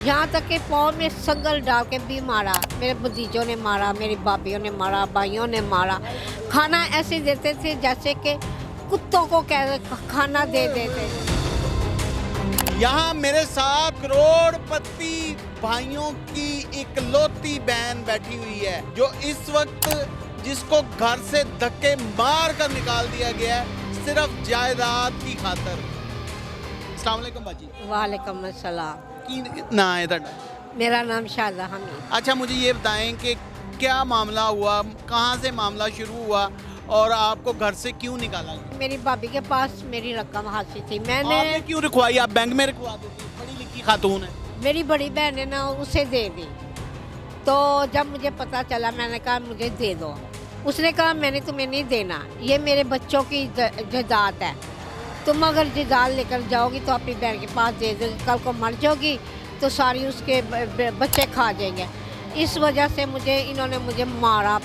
यहाँ तक कि पाँव में संगल डाल के भी मारा, मेरे भतीजों ने मारा, मेरी भाभीयों ने मारा, भाइयों ने मारा। खाना ऐसे देते थे जैसे कि कुत्तों को खाना दे देते। यहाँ मेरे साथ करोड़पति भाइयों की इकलौती बहन बैठी हुई है जो इस वक्त जिसको घर से धक्के मार कर निकाल दिया गया है सिर्फ जायदाद की खातर। अस्सलाम वालेकुम बाजी। वालेकुम अस्सलाम। की ना है ਤੁਹਾਡਾ? मेरा नाम शाहदा हमीद। अच्छा, मुझे ये बताएं कि क्या मामला हुआ, कहाँ से मामला शुरू हुआ और आपको घर से क्यों निकाला गया? मेरी भाभी के पास मेरी रकम हासिल थी, मैंने आपने क्यों रखवाई? आप बैंक में रखवा देती, पढ़ी लिखी खातून है। मेरी बड़ी बहन ने ना उसे दे दी। तो जब मुझे पता चला मैंने कहा मुझे दे दो। उसने कहा मैंने तुम्हें नहीं देना, ये मेरे बच्चों की जायदाद है, तुम अगर जायदाद लेकर जाओगी तो अपनी बहन के पास दे दोगी, कल को मर जाओगी तो सारी उसके बच्चे खा जाएंगे। इस वजह से इन्होंने मुझे मारा,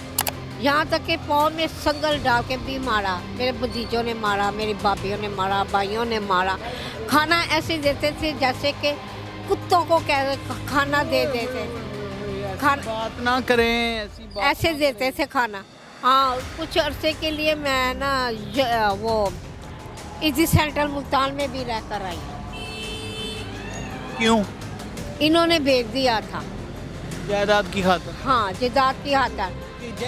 यहाँ तक कि पाँव में संगल डाल के भी मारा, मेरे भतीजों ने मारा, मेरी भाभीयों ने मारा, भाइयों ने मारा। खाना ऐसे देते थे जैसे कि कुत्तों को खाना दे देते। बात ना करें ऐसी बात ऐसे देते थे खाना। हाँ, कुछ अरसे के लिए मैं ना वो इजी सेंटर मुल्तान में भी रहकर आई। क्यों? इन्होंने भेज दिया था जायदाद की खातर। हाँ, जायदाद की खातर। कि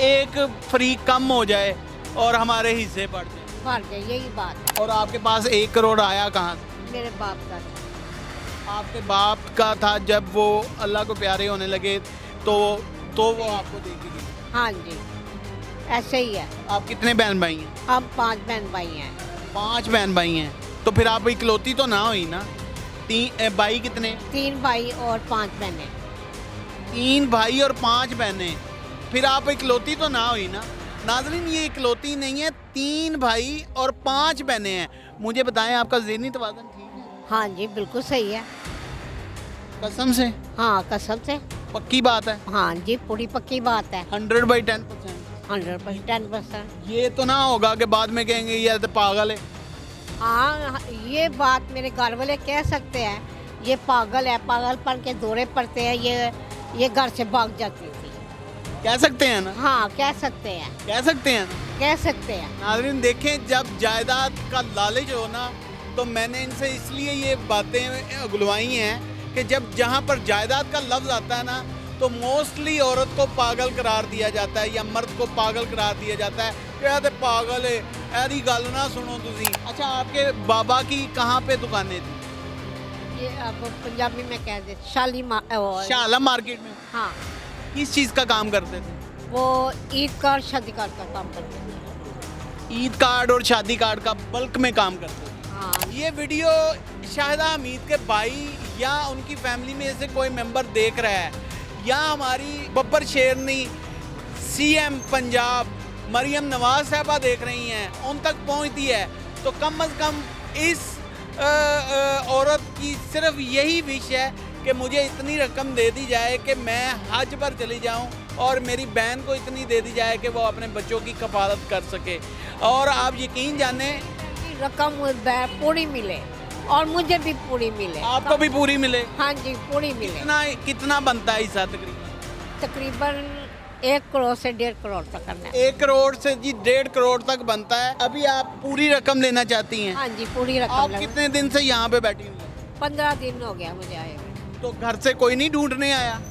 एक फरीक कम हो जाए और हमारे हिस्से बढ़ जाए। भर गए, यही बात है। और आपके पास 1 करोड़ आया कहाँ से? मेरे बाप का था। आपके बाप का था, जब वो अल्लाह को प्यारे होने लगे तो वो आपको दे के गए। हाँ जी, ऐसे ही है। आप कितने बहन भाई हैं? हम 5 बहन भाई हैं। 5 बहन भाई हैं, तो फिर आप इकलौती तो ना हुई ना? 3 भाई कितने? 3 भाई और 5 बहनें। 3 भाई और 5 बहनें, फिर आप इकलौती तो ना हुई ना? नाज़रीन, ये इकलौती नहीं है, 3 भाई और 5 बहनें हैं। मुझे बताएं, आपका ज़हनी तवाज़ुन ठीक है? हाँ जी, बिल्कुल सही है। कसम से? हाँ, कसम से। पक्की बात है? हाँ जी, पूरी पक्की बात है। 100/10%? 100% ये तो ना होगा कि बाद में कहेंगे ये तो पागल है। हाँ, ये बात मेरे घर वाले कह सकते हैं, ये पागल है, पागलपन के दौरे पड़ते हैं, ये घर से भाग जाती थी। कह सकते हैं ना? हाँ, कह सकते हैं, कह सकते हैं ना? कह सकते हैं। नाज़रीन देखें, जब जायदाद का लालच हो ना, तो मैंने इनसे इसलिए ये बातें उगलवाई हैं कि जब जहाँ पर जायदाद का लफ्ज़ आता है ना, तो मोस्टली औरत को पागल करार दिया जाता है या मर्द को पागल करार दिया जाता है। कहते पागल है, ऐसी गल ना सुनो तुसी। अच्छा, आपके बाबा की कहाँ पे दुकानें थी? ये अब पंजाबी में कह दे शाला मार्केट में। हाँ, किस चीज़ का काम करते थे? वो ईद का और शादी कार्ड का काम करते थे। ईद कार्ड और शादी कार्ड का बल्क में काम करते थे। हाँ, ये वीडियो शाहिदा हमीद के भाई या उनकी फैमिली में से कोई मेंबर देख रहा है, या हमारी बब्बर शेरनी CM पंजाब मरियम नवाज साहबा देख रही हैं, उन तक पहुंचती है, तो कम से कम इस औरत की सिर्फ यही विश है कि मुझे इतनी रकम दे दी जाए कि मैं हज पर चली जाऊं और मेरी बहन को इतनी दे दी जाए कि वो अपने बच्चों की कफालत कर सके। और आप यकीन जाने, रकम पूरी मिले और मुझे भी पूरी मिले। आपको भी पूरी मिले? हाँ जी, पूरी मिले। कितना बनता है हिस्सा तकरीबन? तकरीबन 1 करोड़ से 1.5 करोड़ तक करना है। 1 करोड़ से जी 1.5 करोड़ तक बनता है। अभी आप पूरी रकम लेना चाहती हैं? हाँ जी, पूरी रकम। आप कितने दिन से यहाँ पे बैठी हुई हैं? 15 दिन हो गया मुझे आए हुए। तो घर से कोई नहीं ढूंढने आया?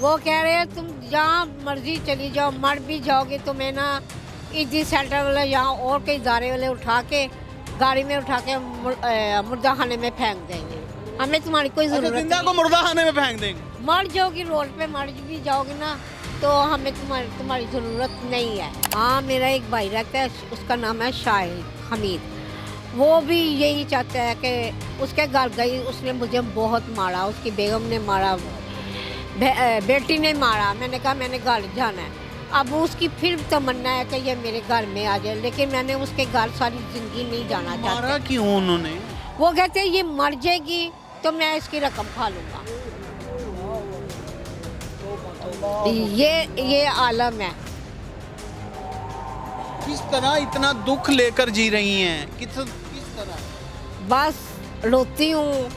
वो कह रहे हैं तुम जहाँ मर्जी चली जाओ, मर भी जाओगे तुम्हें ना इजी सेंटर वाले यहाँ और कई इदारे वाले उठा के गाड़ी में उठा के मुर्दा खाने में फेंक देंगे, हमें तुम्हारी कोई जरूरत जिंदा नहीं। को मुर्दा खाने में फेंक देंगे? मर जाओगी, रोड पे मर भी जाओगी ना, तो हमें तुम्हारी ज़रूरत नहीं है। हाँ, मेरा एक भाई रहता है, उसका नाम है शाहिद हमीद। वो भी यही चाहता है कि उसके घर गई, उसने मुझे बहुत मारा, उसकी बेगम ने मारा, बेटी ने मारा। मैंने कहा मैंने घर जाना है। अब उसकी फिर तमन्ना है कि ये मेरे घर में आ जाए, लेकिन मैंने उसके घर सारी ज़िंदगी नहीं जाना मारा चाहती। क्यों उन्होंने? वो कहते हैं ये मर जाएगी तो मैं इसकी रकम खा लूँगा। ये आलम है। किस तरह इतना दुख लेकर जी रही हैं? किस तरह? बस रोती हूँ,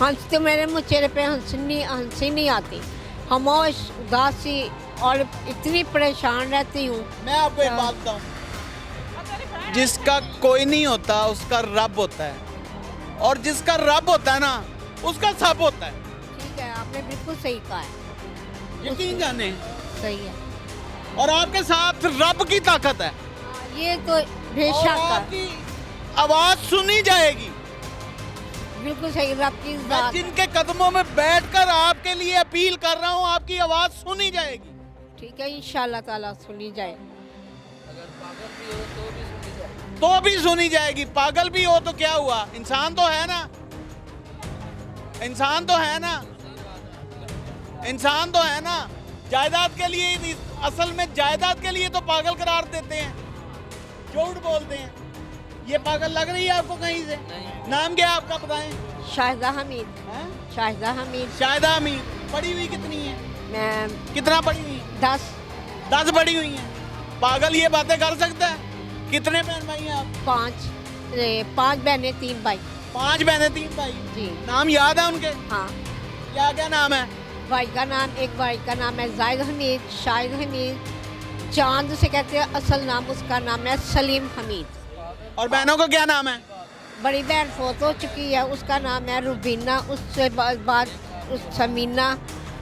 हंसते मेरे मुँह चेहरे पे हंसी नहीं आती, खामोश उदासी और इतनी परेशान रहती हूँ। मैं आपको एक बात बताऊं, जिसका कोई नहीं होता उसका रब होता है, और जिसका रब होता है ना उसका सब होता है। ठीक है, आपने बिल्कुल सही कहा है। यकीन जाने, सही है। और आपके साथ रब की ताकत है। ये तो और बेशक है, आपकी आवाज सुनी जाएगी। बिल्कुल सही, रब की मैं ज़ात। जिनके कदमों में बैठकर आपके लिए अपील कर रहा हूँ, आपकी आवाज सुनी जाएगी। ठीक है, इंशाल्लाह ताला सुनी जाए। तो भी सुनी जाएगी। पागल भी हो तो क्या हुआ, इंसान तो है ना, इंसान तो है ना, इंसान तो है ना। जायदाद के लिए ही, असल में जायदाद के लिए तो पागल करार देते हैं, झूठ बोलते हैं। ये पागल लग रही है आपको कहीं से? नाम क्या है आपका, बताएं। शाहिदा हमीद। हैं? शाहिदा हमीद। शाहिदा अमीन। पढ़ी हुई कितनी है? मैं कितना पढ़ी हुई है? 10 पढ़ी हुई है। पागल ये बातें कर सकता है? कितने बहन भाई हैं आप? 5 बहनें 3 भाई। 5 बहनें 3 भाई। जी नाम याद है उनके? हाँ। क्या क्या नाम है? एक भाई का नाम है जाहिद हमीद, शाहिद हमीद, चांद उसे कहते हैं, असल नाम उसका नाम है सलीम हमीद। और बहनों का क्या नाम है? बड़ी बहन फोत हो चुकी है, उसका नाम है रुबीना, उससे बाद उस समीना,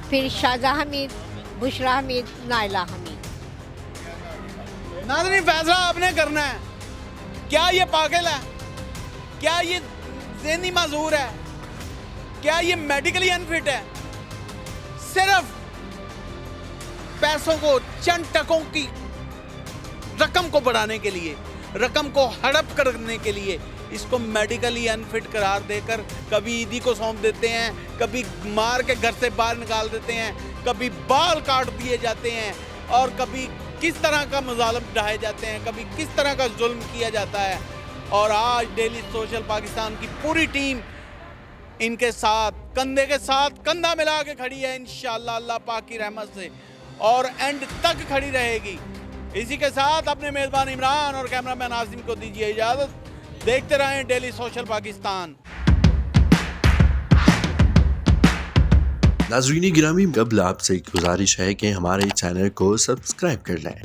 फिर शाहिदा हमीद, बुशरा हमीद, नाइला हमीद। नाज़रीन, फैसला आपने करना है। क्या ये पागल है? क्या ये ज़हनी माजूर है? क्या ये मेडिकली अनफिट है? सिर्फ पैसों को, चंद टकों की रकम को बढ़ाने के लिए, रकम को हड़प करने के लिए इसको मेडिकली अनफिट करार देकर कभी ईदी को सौंप देते हैं, कभी मार के घर से बाहर निकाल देते हैं, कभी बाल काट दिए जाते हैं, और कभी किस तरह का मजालिम ढाए जाते हैं, कभी किस तरह का जुल्म किया जाता है। और आज डेली सोशल पाकिस्तान की पूरी टीम इनके साथ कंधे के साथ कंधा मिला के खड़ी है, इंशाअल्लाह अल्लाह पाक की रहमत से, और एंड तक खड़ी रहेगी। इसी के साथ अपने मेज़बान इमरान और कैमरामैन आसिम को दीजिए इजाज़त। देखते रहें डेली सोशल पाकिस्तान। नाज़रीन गिरामी, कबल आपसे गुजारिश है कि हमारे चैनल को सब्सक्राइब कर लें।